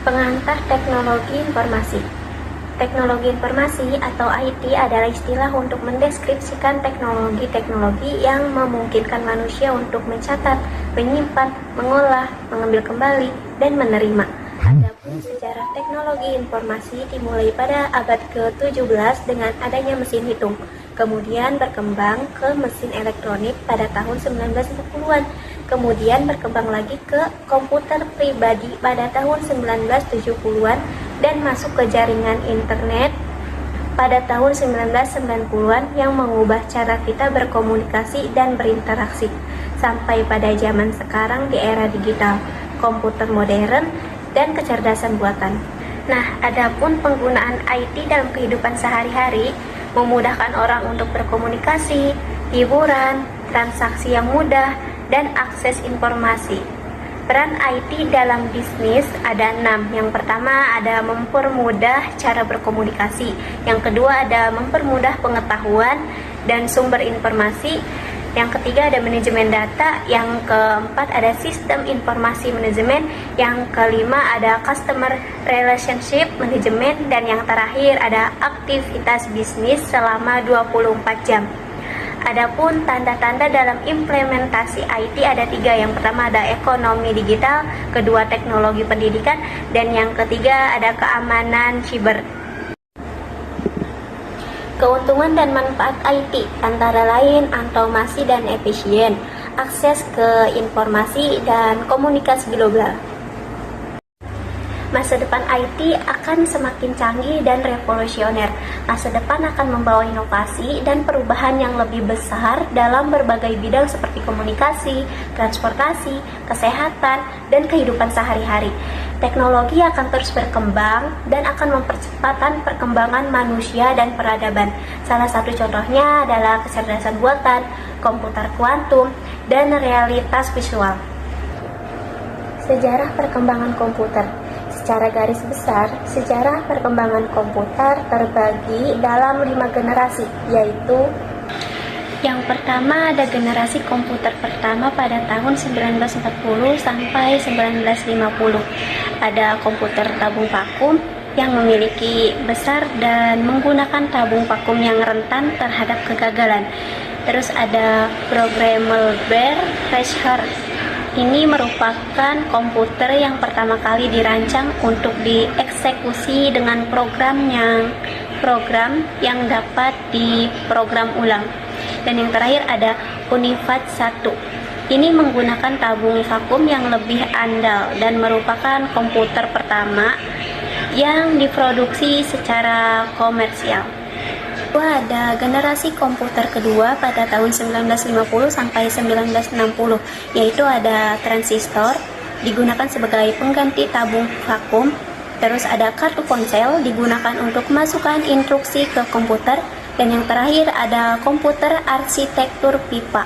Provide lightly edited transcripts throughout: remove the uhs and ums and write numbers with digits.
Pengantar teknologi informasi. Teknologi informasi atau IT adalah istilah untuk mendeskripsikan teknologi-teknologi yang memungkinkan manusia untuk mencatat, menyimpan, mengolah, mengambil kembali, dan menerima. Adapun sejarah teknologi informasi dimulai pada abad ke-17 dengan adanya mesin hitung, kemudian berkembang ke mesin elektronik pada tahun 1940-an, kemudian berkembang lagi ke komputer pribadi pada tahun 1970-an, dan masuk ke jaringan internet pada tahun 1990-an yang mengubah cara kita berkomunikasi dan berinteraksi sampai pada zaman sekarang di era digital, komputer modern, dan kecerdasan buatan. Nah, adapun penggunaan IT dalam kehidupan sehari-hari memudahkan orang untuk berkomunikasi, hiburan, transaksi yang mudah, dan akses informasi. Peran IT dalam bisnis ada 6. Yang pertama ada mempermudah cara berkomunikasi. Yang kedua ada mempermudah pengetahuan dan sumber informasi. Yang ketiga ada manajemen data. Yang keempat ada sistem informasi manajemen. Yang kelima ada customer relationship management. Dan yang terakhir ada aktivitas bisnis selama 24 jam. Adapun tanda-tanda dalam implementasi IT ada 3. Yang pertama ada ekonomi digital, kedua teknologi pendidikan, dan yang ketiga ada keamanan siber. Keuntungan dan manfaat IT antara lain automasi dan efisien, akses ke informasi dan komunikasi global. Masa depan IT akan semakin canggih dan revolusioner. Masa depan akan membawa inovasi dan perubahan yang lebih besar dalam berbagai bidang seperti komunikasi, transportasi, kesehatan, dan kehidupan sehari-hari. Teknologi akan terus berkembang dan akan mempercepat perkembangan manusia dan peradaban. Salah satu contohnya adalah kecerdasan buatan, komputer kuantum, dan realitas visual. Sejarah perkembangan komputer. Secara garis besar, sejarah perkembangan komputer terbagi dalam 5 generasi, yaitu yang pertama ada generasi komputer pertama pada tahun 1940 sampai 1950. Ada komputer tabung vakum yang memiliki besar dan menggunakan tabung vakum yang rentan terhadap kegagalan. Terus ada programmable Fresher. Ini merupakan komputer yang pertama kali dirancang untuk dieksekusi dengan program yang dapat diprogram ulang. Dan yang terakhir ada UNIVAC 1. Ini menggunakan tabung vakum yang lebih andal dan merupakan komputer pertama yang diproduksi secara komersial. Ada generasi komputer kedua pada tahun 1950 sampai 1960, yaitu ada transistor digunakan sebagai pengganti tabung vakum. Terus ada kartu ponsel digunakan untuk masukkan instruksi ke komputer, dan yang terakhir ada komputer arsitektur pipa.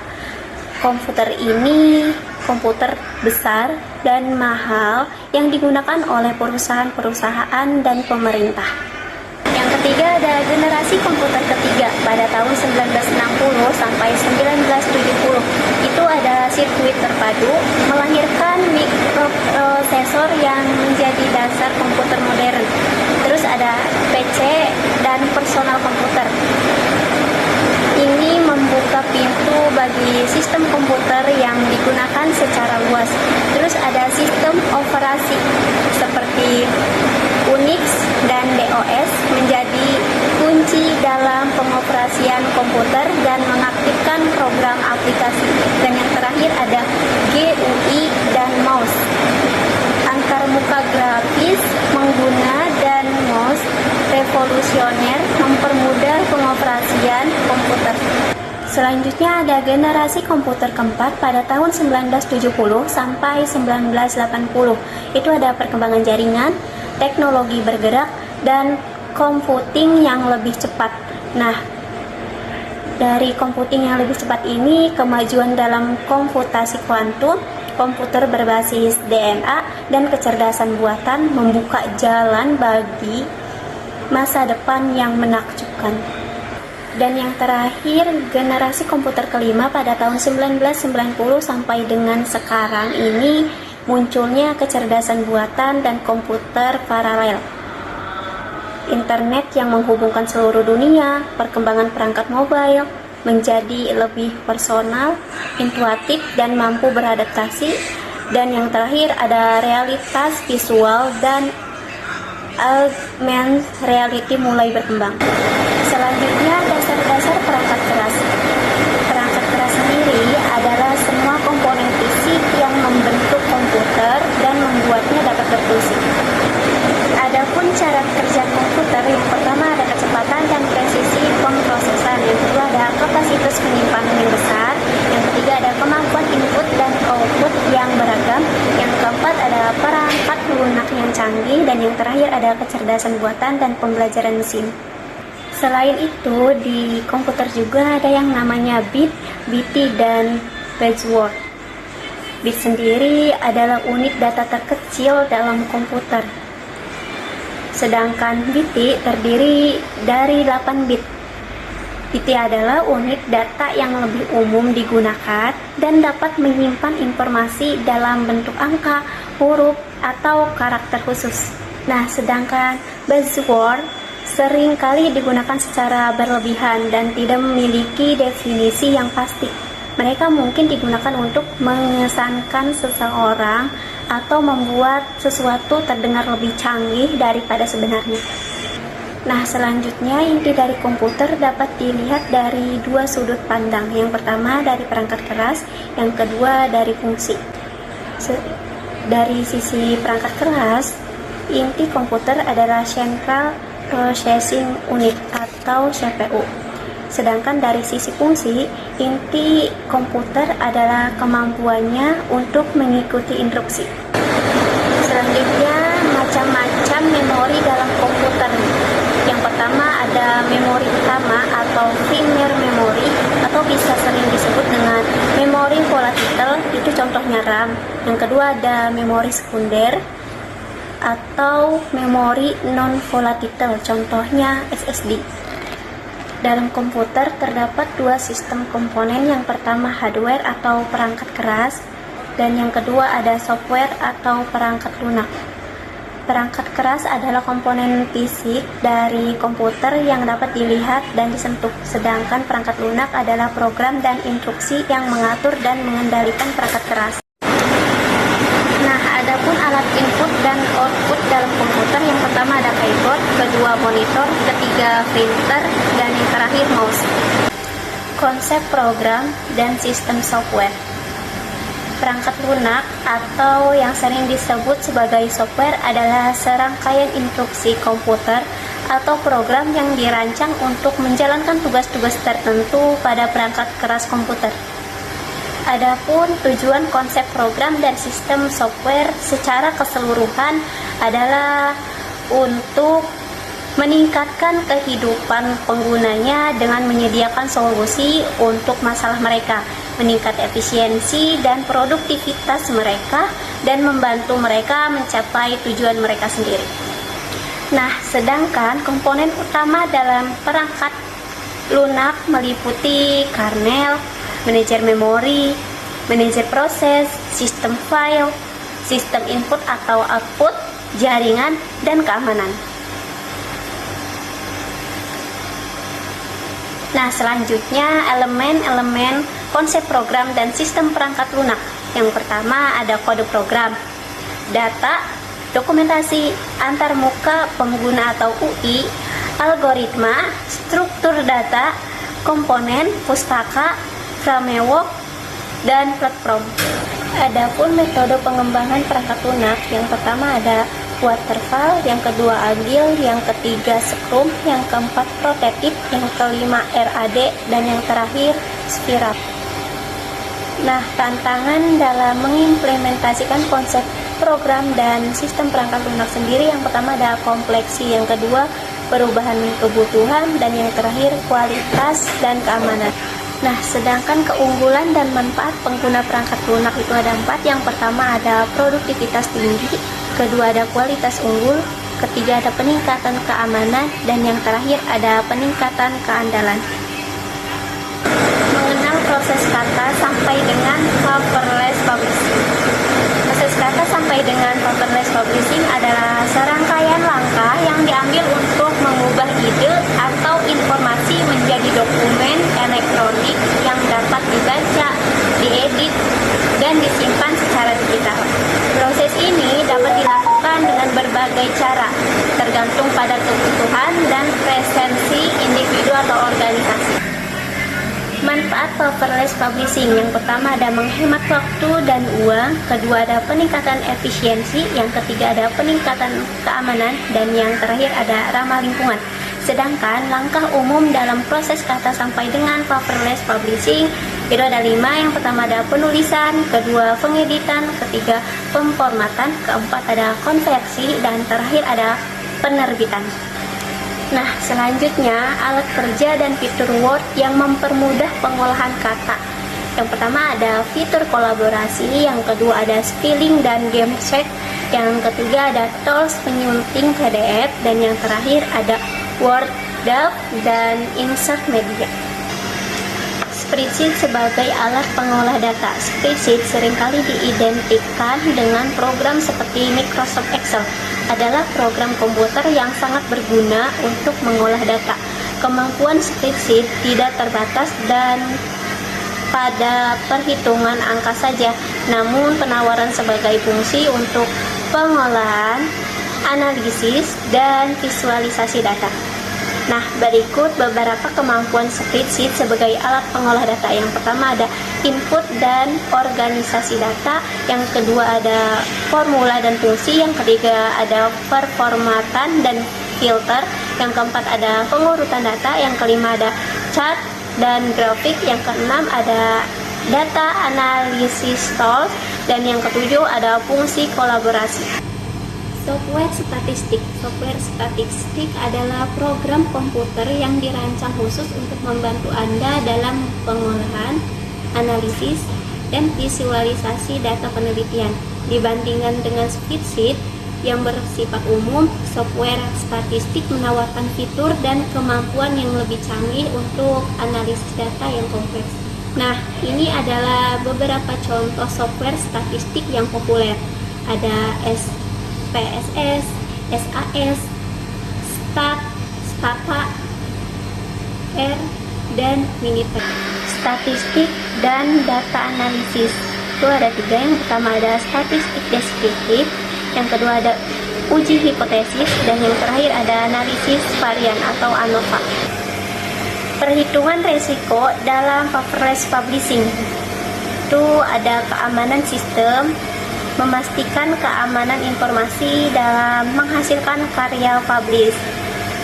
Komputer ini komputer besar dan mahal yang digunakan oleh perusahaan-perusahaan dan pemerintah. Yang ketiga ada generasi komputer ketiga pada tahun 1960 sampai 1970. Itu ada sirkuit terpadu melahirkan mikroprosesor yang menjadi dasar komputer modern. Terus ada PC dan personal komputer. Ini membuka pintu bagi sistem komputer yang digunakan secara luas. Terus ada sistem operasi seperti Unix dan DOS menjadi kunci dalam pengoperasian komputer dan mengaktifkan program aplikasi. Dan yang terakhir ada GUI dan mouse. Antarmuka grafis, mengguna dan mouse revolusioner mempermudah pengoperasian komputer. Selanjutnya ada generasi komputer keempat pada tahun 1970 sampai 1980. Itu ada perkembangan jaringan, teknologi bergerak, dan computing yang lebih cepat. Nah, dari computing yang lebih cepat ini, kemajuan dalam komputasi kuantum, komputer berbasis DNA, dan kecerdasan buatan membuka jalan bagi masa depan yang menakjubkan. Dan yang terakhir, generasi komputer kelima pada tahun 1990 sampai dengan sekarang ini munculnya kecerdasan buatan dan komputer paralel, internet yang menghubungkan seluruh dunia, perkembangan perangkat mobile menjadi lebih personal, intuitif, dan mampu beradaptasi, dan yang terakhir ada realitas visual dan augmented reality mulai berkembang. Selanjutnya, dasar-dasar perangkat keras. Perangkat keras sendiri adalah semua komponen fisik yang membentuk komputer dan membuatnya dapat berfungsi. Adapun cara kerja komputer, yang pertama ada kecepatan dan presisi pemrosesan, yang kedua ada kapasitas penyimpanan yang besar, yang ketiga ada kemampuan input dan output yang beragam, yang keempat ada perangkat lunak yang canggih, dan yang terakhir ada kecerdasan buatan dan pembelajaran mesin. Selain itu, di komputer juga ada yang namanya bit, biti, dan buzzword. Bit sendiri adalah unit data terkecil dalam komputer. Sedangkan biti terdiri dari 8 bit. Biti adalah unit data yang lebih umum digunakan dan dapat menyimpan informasi dalam bentuk angka, huruf, atau karakter khusus. Nah, sedangkan buzzword sering kali digunakan secara berlebihan dan tidak memiliki definisi yang pasti. Mereka mungkin digunakan untuk mengesankan seseorang atau membuat sesuatu terdengar lebih canggih daripada sebenarnya. Nah, selanjutnya inti dari komputer dapat dilihat dari dua sudut pandang. Yang pertama dari perangkat keras, yang kedua dari fungsi. Dari sisi perangkat keras, inti komputer adalah Central Processing Unit atau CPU. Sedangkan dari sisi fungsi, inti komputer adalah kemampuannya untuk mengikuti instruksi. Selanjutnya, macam-macam memori dalam komputer. Yang pertama ada memori utama atau primary memory, atau bisa sering disebut dengan memori volatile, itu contohnya RAM. Yang kedua ada memori sekunder atau memori non-volatile, contohnya SSD. Dalam komputer terdapat dua sistem komponen, yang pertama hardware atau perangkat keras, dan yang kedua ada software atau perangkat lunak. Perangkat keras adalah komponen fisik dari komputer yang dapat dilihat dan disentuh, sedangkan perangkat lunak adalah program dan instruksi yang mengatur dan mengendalikan perangkat keras. Nah, adapun alat input dan output dalam komputer, yang pertama ada keyboard, kedua monitor, ketiga printer, dan yang terakhir mouse. Konsep program dan sistem software. Perangkat lunak atau yang sering disebut sebagai software adalah serangkaian instruksi komputer atau program yang dirancang untuk menjalankan tugas-tugas tertentu pada perangkat keras komputer. Adapun tujuan konsep program dan sistem software secara keseluruhan adalah untuk meningkatkan kehidupan penggunanya dengan menyediakan solusi untuk masalah mereka, meningkat efisiensi dan produktivitas mereka, dan membantu mereka mencapai tujuan mereka sendiri. Nah, sedangkan komponen utama dalam perangkat lunak meliputi kernel, manajer memori, manajer proses, sistem file, sistem input atau output, jaringan, dan keamanan. Nah, selanjutnya elemen-elemen konsep program dan sistem perangkat lunak. Yang pertama ada kode program, data, dokumentasi, antarmuka pengguna atau UI, algoritma, struktur data, komponen, pustaka, framework, dan platform. Adapun metode pengembangan perangkat lunak, yang pertama ada waterfall, yang kedua agile, yang ketiga scrum, yang keempat prototype, yang kelima RAD, dan yang terakhir spiral. Nah, tantangan dalam mengimplementasikan konsep program dan sistem perangkat lunak sendiri, yang pertama ada kompleksi, yang kedua perubahan kebutuhan, dan yang terakhir kualitas dan keamanan. Nah, sedangkan keunggulan dan manfaat pengguna perangkat lunak itu ada 4. Yang pertama ada produktivitas tinggi, kedua ada kualitas unggul, ketiga ada peningkatan keamanan, dan yang terakhir ada peningkatan keandalan. Mengenal proses kata sampai dengan paperless publishing. Proses kata sampai dengan paperless publishing adalah serangkaian langkah yang diambil untuk mengubah ide atau informasi menjadi dokumen elektronik yang dapat dibaca, diedit, dan disimpan secara digital. Proses ini dapat dilakukan dengan berbagai cara, tergantung pada kebutuhan dan preferensi individu atau organisasi. Manfaat paperless publishing: yang pertama ada menghemat waktu dan uang, kedua ada peningkatan efisiensi, yang ketiga ada peningkatan keamanan, dan yang terakhir ada ramah lingkungan. Sedangkan langkah umum dalam proses kata sampai dengan paperless publishing itu ada 5. Yang pertama ada penulisan, kedua pengeditan, ketiga pemformatan, keempat ada konversi, dan terakhir ada penerbitan. Nah, selanjutnya alat kerja dan fitur Word yang mempermudah pengolahan kata. Yang pertama ada fitur kolaborasi, yang kedua ada spelling dan game check, yang ketiga ada tools penyunting PDF, dan yang terakhir ada Word Doc dan insert media. Spreadsheet sebagai alat pengolah data. Spreadsheet seringkali diidentikan dengan program seperti Microsoft Excel. Adalah program komputer yang sangat berguna untuk mengolah data. Kemampuan spreadsheet tidak terbatas dan pada perhitungan angka saja, namun penawaran sebagai fungsi untuk pengolahan, analisis, dan visualisasi data. Nah, berikut beberapa kemampuan spreadsheet sebagai alat pengolah data. Yang pertama ada input dan organisasi data, yang kedua ada formula dan fungsi, yang ketiga ada performatan dan filter, yang keempat ada pengurutan data, yang kelima ada chart dan grafik, yang keenam ada data analisis tools, dan yang ketujuh ada fungsi kolaborasi. Software statistik. Software statistik adalah program komputer yang dirancang khusus untuk membantu Anda dalam pengolahan, analisis, dan visualisasi data penelitian. Dibandingkan dengan spreadsheet yang bersifat umum, software statistik menawarkan fitur dan kemampuan yang lebih canggih untuk analisis data yang kompleks. Nah, ini adalah beberapa contoh software statistik yang populer. Ada PSS, SAS, Stat, Stata, R, dan Minitab. Statistik dan data analisis itu ada 3. Yang pertama ada statistik deskriptif, yang kedua ada uji hipotesis, dan yang terakhir ada analisis varian atau ANOVA. Perhitungan resiko dalam paperless publishing itu ada keamanan sistem, memastikan keamanan informasi dalam menghasilkan karya publish.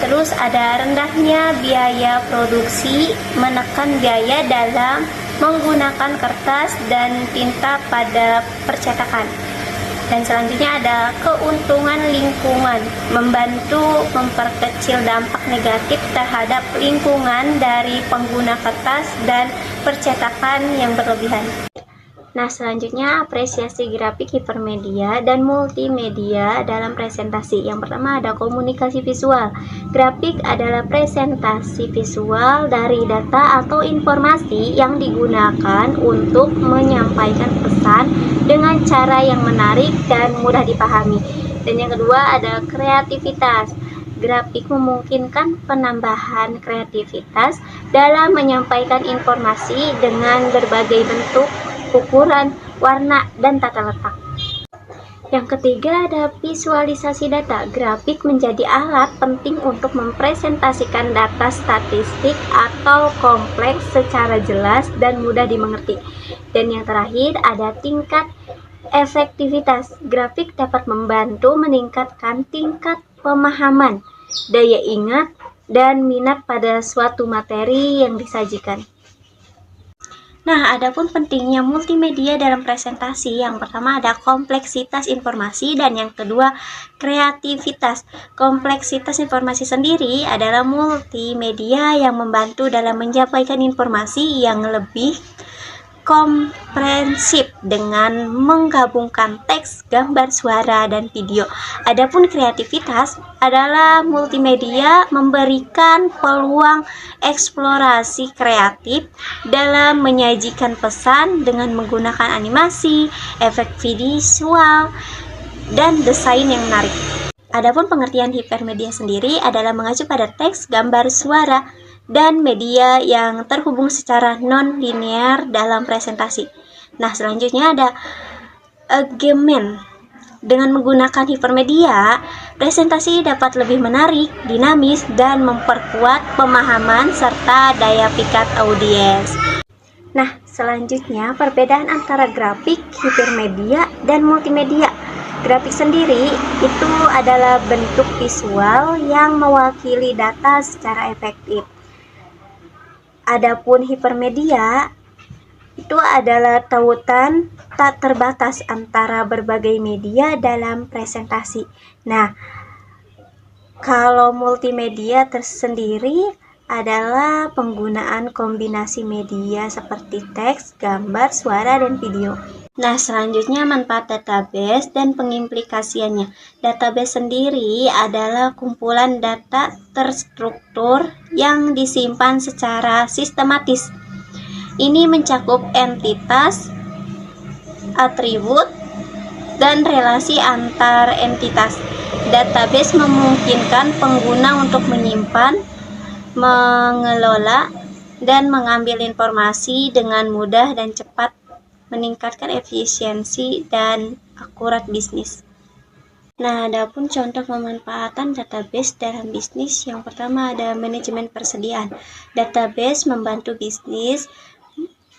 Terus ada rendahnya biaya produksi, menekan biaya dalam menggunakan kertas dan tinta pada percetakan. Dan selanjutnya ada keuntungan lingkungan, membantu memperkecil dampak negatif terhadap lingkungan dari pengguna kertas dan percetakan yang berlebihan. Nah, selanjutnya apresiasi grafik, hipermedia, dan multimedia dalam presentasi. Yang pertama ada komunikasi visual. Grafik adalah presentasi visual dari data atau informasi yang digunakan untuk menyampaikan pesan dengan cara yang menarik dan mudah dipahami. Dan yang kedua ada kreativitas. Grafik memungkinkan penambahan kreativitas dalam menyampaikan informasi dengan berbagai bentuk, ukuran, warna, dan tata letak. Yang ketiga ada visualisasi data. Grafik menjadi alat penting untuk mempresentasikan data statistik atau kompleks secara jelas dan mudah dimengerti. Dan yang terakhir ada tingkat efektivitas. Grafik dapat membantu meningkatkan tingkat pemahaman, daya ingat, dan minat pada suatu materi yang disajikan. Nah, adapun pentingnya multimedia dalam presentasi, yang pertama ada kompleksitas informasi dan yang kedua kreativitas. Kompleksitas informasi sendiri adalah multimedia yang membantu dalam menyampaikan informasi yang lebih komprehensif dengan menggabungkan teks, gambar, suara, dan video. Adapun kreativitas adalah multimedia memberikan peluang eksplorasi kreatif dalam menyajikan pesan dengan menggunakan animasi, efek visual, dan desain yang menarik. Adapun pengertian hipermedia sendiri adalah mengacu pada teks, gambar, suara, dan media yang terhubung secara non-linear dalam presentasi. Nah, selanjutnya ada augment. Dengan menggunakan hipermedia, presentasi dapat lebih menarik, dinamis, dan memperkuat pemahaman serta daya pikat audiens. Nah, selanjutnya perbedaan antara grafik, hipermedia, dan multimedia. Grafik sendiri itu adalah bentuk visual yang mewakili data secara efektif. Adapun hipermedia itu adalah tautan tak terbatas antara berbagai media dalam presentasi. Nah, kalau multimedia tersendiri adalah penggunaan kombinasi media seperti teks, gambar, suara, dan video. Nah, selanjutnya manfaat database dan pengimplikasiannya. Database sendiri adalah kumpulan data terstruktur yang disimpan secara sistematis. Ini mencakup entitas, atribut, dan relasi antar entitas. Database memungkinkan pengguna untuk menyimpan, mengelola, dan mengambil informasi dengan mudah dan cepat, meningkatkan efisiensi dan akurat bisnis. Nah, adapun contoh pemanfaatan database dalam bisnis, yang pertama ada manajemen persediaan. Database membantu bisnis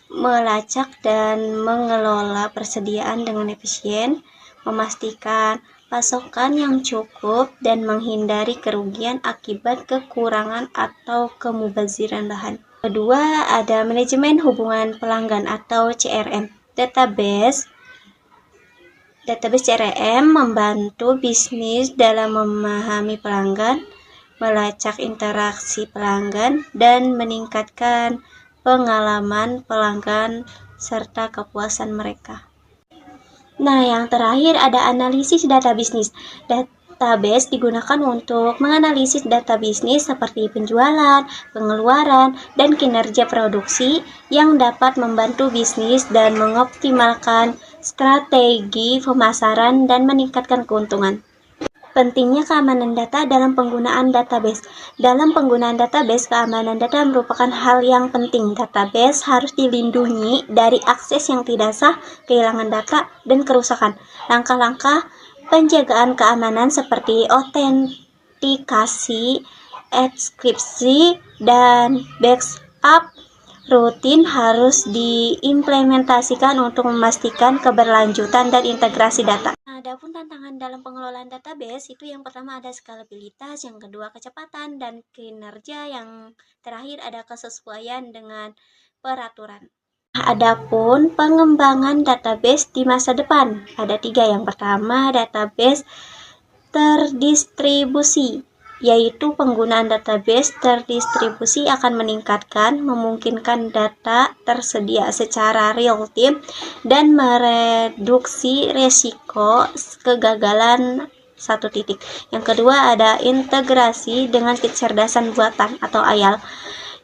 melacak dan mengelola persediaan dengan efisien, memastikan pasokan yang cukup, dan menghindari kerugian akibat kekurangan atau kemubaziran bahan. Kedua, ada manajemen hubungan pelanggan atau CRM. Database CRM membantu bisnis dalam memahami pelanggan, melacak interaksi pelanggan, dan meningkatkan pengalaman pelanggan serta kepuasan mereka. Nah, yang terakhir ada analisis data bisnis. Database digunakan untuk menganalisis data bisnis seperti penjualan, pengeluaran, dan kinerja produksi yang dapat membantu bisnis dan mengoptimalkan strategi pemasaran dan meningkatkan keuntungan. Pentingnya keamanan data dalam penggunaan database. Dalam penggunaan database, keamanan data merupakan hal yang penting. Database harus dilindungi dari akses yang tidak sah, kehilangan data, dan kerusakan. Langkah-langkah penjagaan keamanan seperti autentikasi, enkripsi, dan backup rutin harus diimplementasikan untuk memastikan keberlanjutan dan integrasi data. Adapun tantangan dalam pengelolaan database itu yang pertama ada skalabilitas, yang kedua kecepatan dan kinerja, yang terakhir ada kesesuaian dengan peraturan. Adapun pengembangan database di masa depan ada 3. Yang pertama, database terdistribusi, yaitu penggunaan database terdistribusi akan memungkinkan data tersedia secara real time dan mereduksi resiko kegagalan satu titik. Yang kedua ada integrasi dengan kecerdasan buatan atau IAL.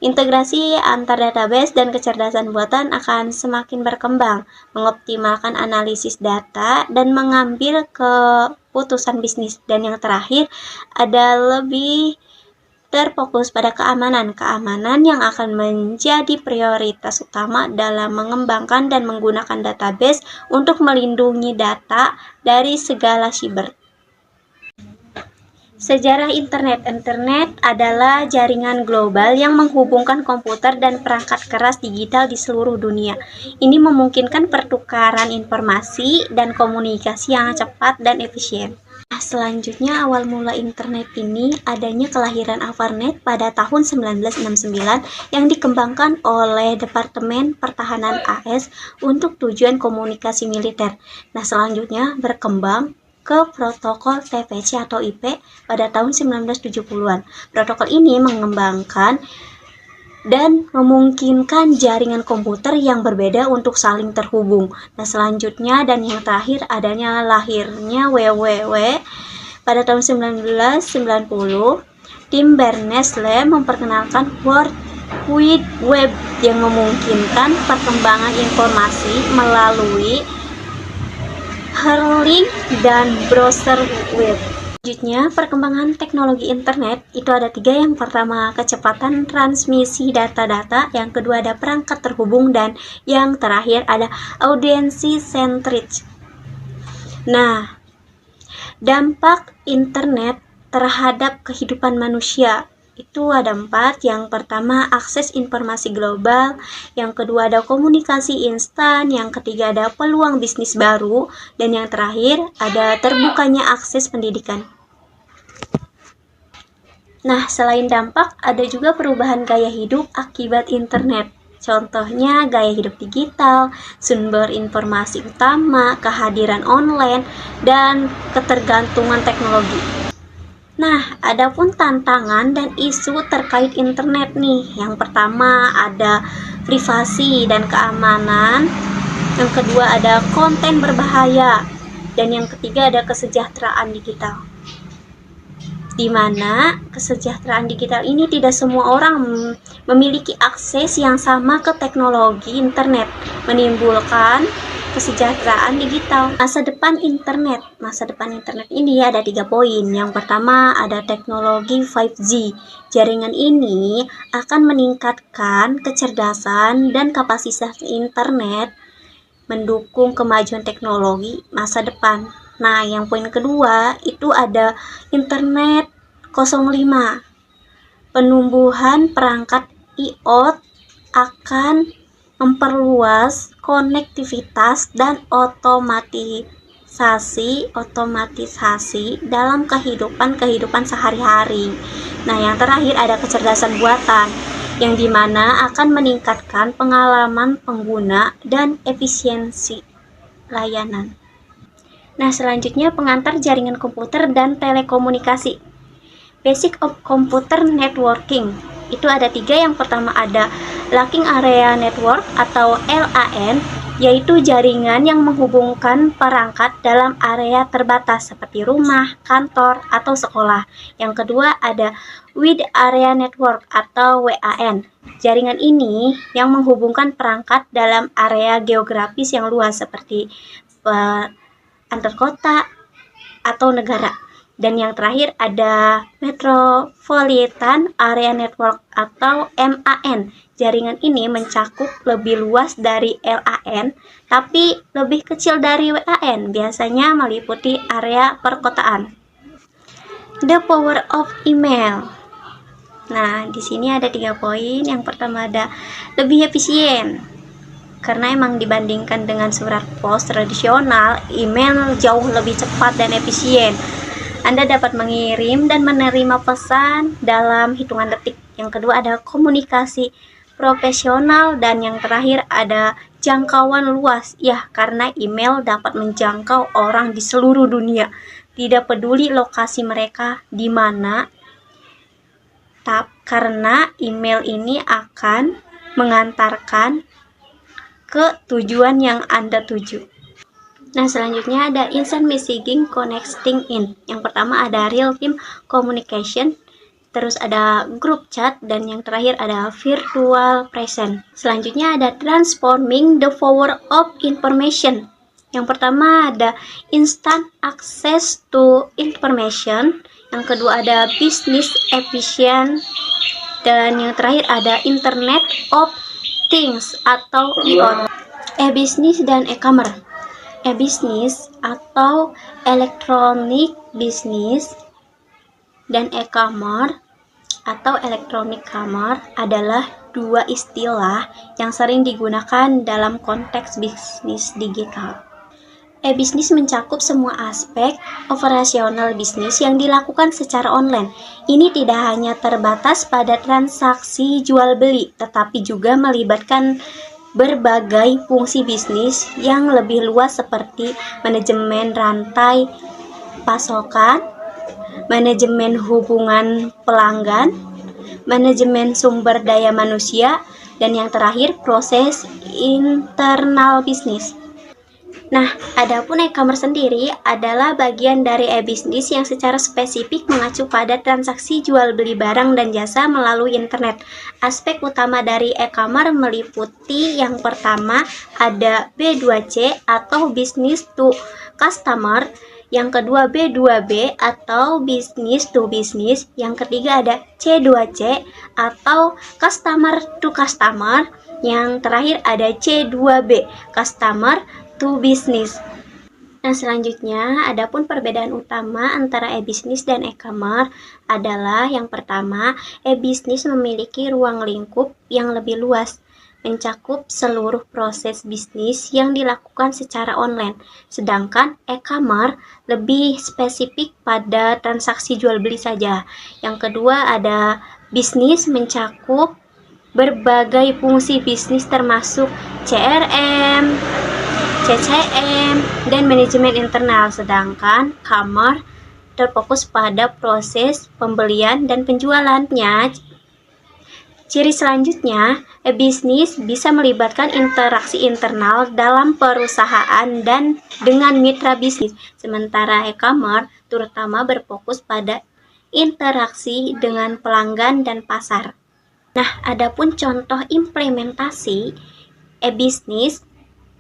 Integrasi antar database dan kecerdasan buatan akan semakin berkembang, mengoptimalkan analisis data dan mengambil keputusan bisnis. Dan yang terakhir ada lebih terfokus pada keamanan yang akan menjadi prioritas utama dalam mengembangkan dan menggunakan database untuk melindungi data dari segala siber. Sejarah Internet. Internet adalah jaringan global yang menghubungkan komputer dan perangkat keras digital di seluruh dunia. Ini memungkinkan pertukaran informasi dan komunikasi yang cepat dan efisien. Selanjutnya, awal mula internet ini adanya kelahiran ARPANET pada tahun 1969 yang dikembangkan oleh Departemen Pertahanan AS untuk tujuan komunikasi militer. Nah, selanjutnya berkembang ke protokol TPC atau IP pada tahun 1970-an. Protokol ini mengembangkan dan memungkinkan jaringan komputer yang berbeda untuk saling terhubung. Nah, selanjutnya dan yang terakhir adanya lahirnya WWW pada tahun 1990. Tim Berners-Lee memperkenalkan World Wide Web yang memungkinkan perkembangan informasi melalui hyperlink, dan browser web. Selanjutnya, perkembangan teknologi internet itu ada 3. Yang pertama, kecepatan transmisi data-data. Yang kedua, ada perangkat terhubung. Dan yang terakhir, ada audiensi centric. Nah, dampak internet terhadap kehidupan manusia itu ada 4. Yang pertama, akses informasi global. Yang kedua, ada komunikasi instan. Yang ketiga, ada peluang bisnis baru. Dan yang terakhir, ada terbukanya akses pendidikan. Nah, selain dampak, ada juga perubahan gaya hidup akibat internet. Contohnya, gaya hidup digital, sumber informasi utama, kehadiran online, dan ketergantungan teknologi. Nah, adapun tantangan dan isu terkait internet nih. Yang pertama ada privasi dan keamanan. Yang kedua ada konten berbahaya. Dan yang ketiga ada kesejahteraan digital. Di mana kesejahteraan digital ini tidak semua orang memiliki akses yang sama ke teknologi internet, menimbulkan kesejahteraan digital. Masa depan internet ini ada 3 poin. Yang pertama ada teknologi 5G. Jaringan ini akan meningkatkan kecerdasan dan kapasitas internet, mendukung kemajuan teknologi masa depan. Nah, yang poin kedua itu ada internet 05. Penumbuhan perangkat IoT akan memperluas konektivitas dan otomatisasi dalam kehidupan sehari-hari. Nah, yang terakhir ada kecerdasan buatan, yang dimana akan meningkatkan pengalaman pengguna dan efisiensi layanan. Nah, selanjutnya pengantar jaringan komputer dan telekomunikasi. Basic of Computer Networking. Itu ada 3. Yang pertama ada Lacking Area Network atau LAN, yaitu jaringan yang menghubungkan perangkat dalam area terbatas seperti rumah, kantor, atau sekolah. Yang kedua ada Wide Area Network atau WAN. Jaringan ini yang menghubungkan perangkat dalam area geografis yang luas seperti antar kota atau negara. Dan yang terakhir ada Metropolitan Area Network atau MAN. Jaringan ini mencakup lebih luas dari LAN, tapi lebih kecil dari WAN, biasanya meliputi area perkotaan. The power of email. Nah, di sini ada 3 poin. Yang pertama ada lebih efisien. Karena emang dibandingkan dengan surat pos tradisional, email jauh lebih cepat dan efisien. Anda dapat mengirim dan menerima pesan dalam hitungan detik. Yang kedua ada komunikasi profesional. Dan yang terakhir ada jangkauan luas. Ya, karena email dapat menjangkau orang di seluruh dunia. Tidak peduli lokasi mereka di mana. Karena email ini akan mengantarkan ke tujuan yang Anda tuju. Nah, selanjutnya ada instant messaging connecting in. Yang pertama ada real time communication, terus ada group chat, dan yang terakhir ada virtual present. Selanjutnya ada transforming the power of information. Yang pertama ada instant access to information. Yang kedua ada business efficient, dan yang terakhir ada internet of things atau IoT. E-business dan e-commerce. E-business atau electronic business dan e-commerce atau electronic commerce adalah 2 istilah yang sering digunakan dalam konteks bisnis digital. E-business mencakup semua aspek operasional bisnis yang dilakukan secara online. Ini tidak hanya terbatas pada transaksi jual beli, tetapi juga melibatkan berbagai fungsi bisnis yang lebih luas seperti manajemen rantai pasokan, manajemen hubungan pelanggan, manajemen sumber daya manusia, dan yang terakhir proses internal bisnis. Nah, adapun e-commerce sendiri adalah bagian dari e-bisnis yang secara spesifik mengacu pada transaksi jual beli barang dan jasa melalui internet. Aspek utama dari e-commerce meliputi yang pertama ada B2C atau business to customer, yang kedua B2B atau business to business, yang ketiga ada C2C atau customer to customer, yang terakhir ada C2B, customer to business. Nah, selanjutnya, adapun perbedaan utama antara e-bisnis dan e-commerce adalah yang pertama, e-bisnis memiliki ruang lingkup yang lebih luas, mencakup seluruh proses bisnis yang dilakukan secara online, sedangkan e-commerce lebih spesifik pada transaksi jual beli saja. Yang kedua, ada bisnis mencakup berbagai fungsi bisnis termasuk CRM, CCM, dan manajemen internal, sedangkan commerce terfokus pada proses pembelian dan penjualannya. Ciri selanjutnya, bisnis bisa melibatkan interaksi internal dalam perusahaan dan dengan mitra bisnis, sementara e-commerce terutama berfokus pada interaksi dengan pelanggan dan pasar. Nah, adapun contoh implementasi e-bisnis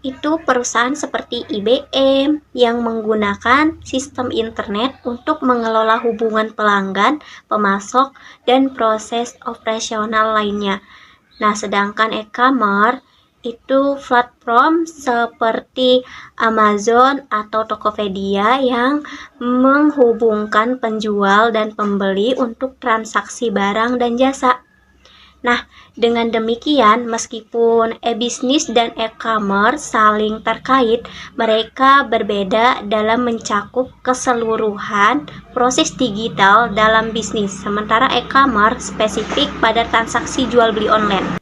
itu perusahaan seperti IBM yang menggunakan sistem internet untuk mengelola hubungan pelanggan, pemasok, dan proses operasional lainnya. Nah, sedangkan e-commerce itu platform seperti Amazon atau Tokopedia yang menghubungkan penjual dan pembeli untuk transaksi barang dan jasa. Nah, dengan demikian, meskipun e-bisnis dan e-commerce saling terkait, mereka berbeda dalam mencakup keseluruhan proses digital dalam bisnis, sementara e-commerce spesifik pada transaksi jual beli online.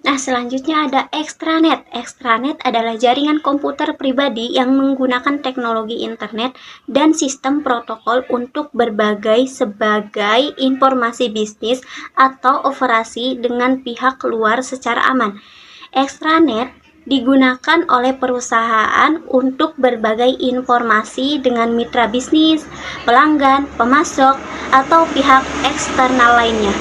Nah, selanjutnya ada extranet. Extranet adalah jaringan komputer pribadi yang menggunakan teknologi internet dan sistem protokol untuk berbagai sebagai informasi bisnis atau operasi dengan pihak luar secara aman. Extranet digunakan oleh perusahaan untuk berbagai informasi dengan mitra bisnis, pelanggan, pemasok, atau pihak eksternal lainnya.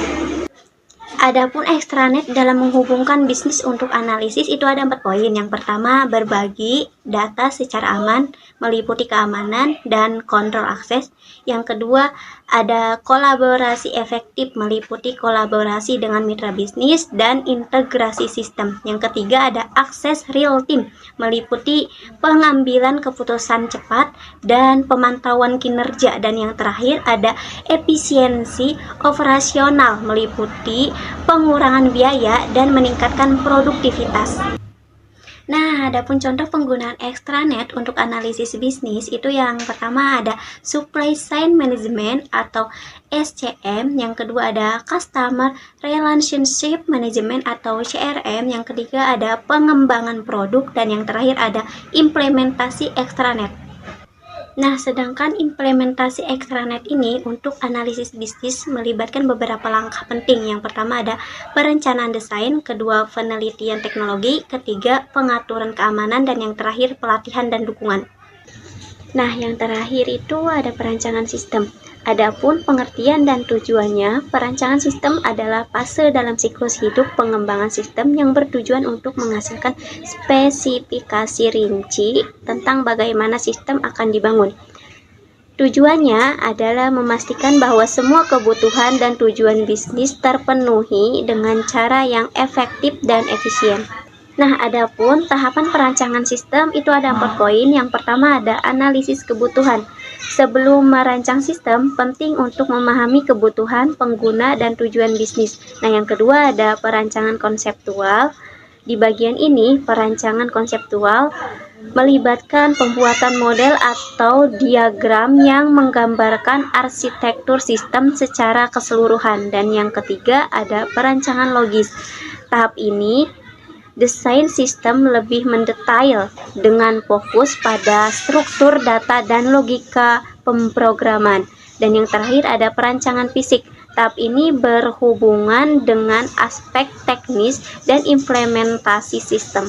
Adapun extranet dalam menghubungkan bisnis untuk analisis itu ada 4 poin. Yang pertama, berbagi data secara aman, meliputi keamanan dan kontrol akses. Yang kedua, ada kolaborasi efektif, meliputi kolaborasi dengan mitra bisnis dan integrasi sistem. Yang ketiga, ada akses real time, meliputi pengambilan keputusan cepat dan pemantauan kinerja. Dan yang terakhir, ada efisiensi operasional, meliputi pengurangan biaya dan meningkatkan produktivitas. Nah, adapun contoh penggunaan extranet untuk analisis bisnis itu yang pertama ada supply chain management atau SCM, yang kedua ada customer relationship management atau CRM, yang ketiga ada pengembangan produk, dan yang terakhir ada implementasi extranet. Nah, sedangkan implementasi extranet ini untuk analisis bisnis melibatkan beberapa langkah penting. Yang pertama ada perencanaan desain, kedua penelitian teknologi, ketiga pengaturan keamanan, dan yang terakhir pelatihan dan dukungan. Nah, yang terakhir itu ada perancangan sistem. Adapun pengertian dan tujuannya, perancangan sistem adalah fase dalam siklus hidup pengembangan sistem yang bertujuan untuk menghasilkan spesifikasi rinci tentang bagaimana sistem akan dibangun. Tujuannya adalah memastikan bahwa semua kebutuhan dan tujuan bisnis terpenuhi dengan cara yang efektif dan efisien. Nah, adapun tahapan perancangan sistem itu ada 4 poin. Yang pertama ada analisis kebutuhan. Sebelum merancang sistem, penting untuk memahami kebutuhan pengguna dan tujuan bisnis. Nah, yang kedua ada perancangan konseptual. Di bagian ini, perancangan konseptual melibatkan pembuatan model atau diagram yang menggambarkan arsitektur sistem secara keseluruhan. Dan yang ketiga ada perancangan logis. Tahap ini desain sistem lebih mendetail dengan fokus pada struktur data dan logika pemrograman. Dan yang terakhir ada perancangan fisik. Tahap ini berhubungan dengan aspek teknis dan implementasi sistem.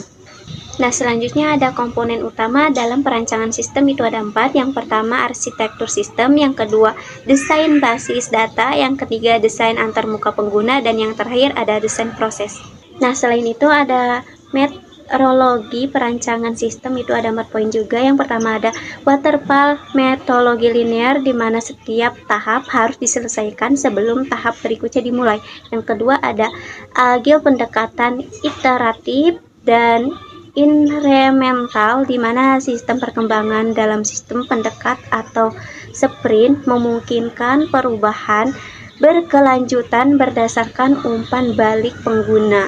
Nah, selanjutnya ada komponen utama dalam perancangan sistem, itu ada 4. Yang pertama arsitektur sistem, yang kedua desain basis data, yang ketiga desain antarmuka pengguna, dan yang terakhir ada desain proses. Nah, selain itu ada metodologi perancangan sistem, itu ada 4 poin juga. Yang pertama ada waterfall metodologi linear, di mana setiap tahap harus diselesaikan sebelum tahap berikutnya dimulai. Yang kedua ada agile pendekatan iteratif dan incremental, di mana sistem perkembangan dalam sistem pendekat atau sprint memungkinkan perubahan berkelanjutan berdasarkan umpan balik pengguna.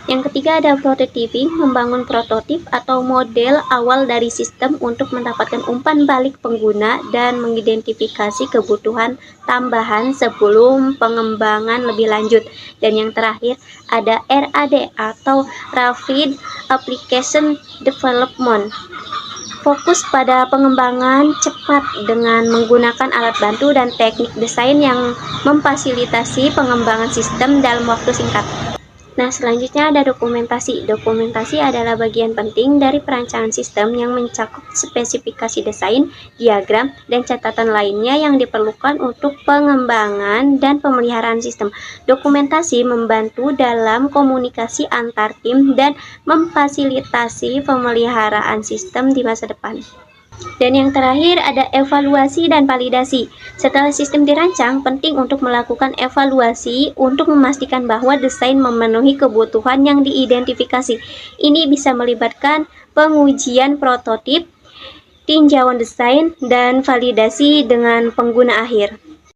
Yang ketiga ada prototyping, membangun prototip atau model awal dari sistem untuk mendapatkan umpan balik pengguna dan mengidentifikasi kebutuhan tambahan sebelum pengembangan lebih lanjut. Dan yang terakhir ada RAD atau Rapid Application Development, fokus pada pengembangan cepat dengan menggunakan alat bantu dan teknik desain yang memfasilitasi pengembangan sistem dalam waktu singkat. Nah, selanjutnya ada dokumentasi. Dokumentasi adalah bagian penting dari perancangan sistem yang mencakup spesifikasi desain, diagram, dan catatan lainnya yang diperlukan untuk pengembangan dan pemeliharaan sistem. Dokumentasi membantu dalam komunikasi antar tim dan memfasilitasi pemeliharaan sistem di masa depan. Dan yang terakhir ada evaluasi dan validasi. Setelah sistem dirancang, penting untuk melakukan evaluasi untuk memastikan bahwa desain memenuhi kebutuhan yang diidentifikasi. Ini bisa melibatkan pengujian prototip, tinjauan desain, dan validasi dengan pengguna akhir.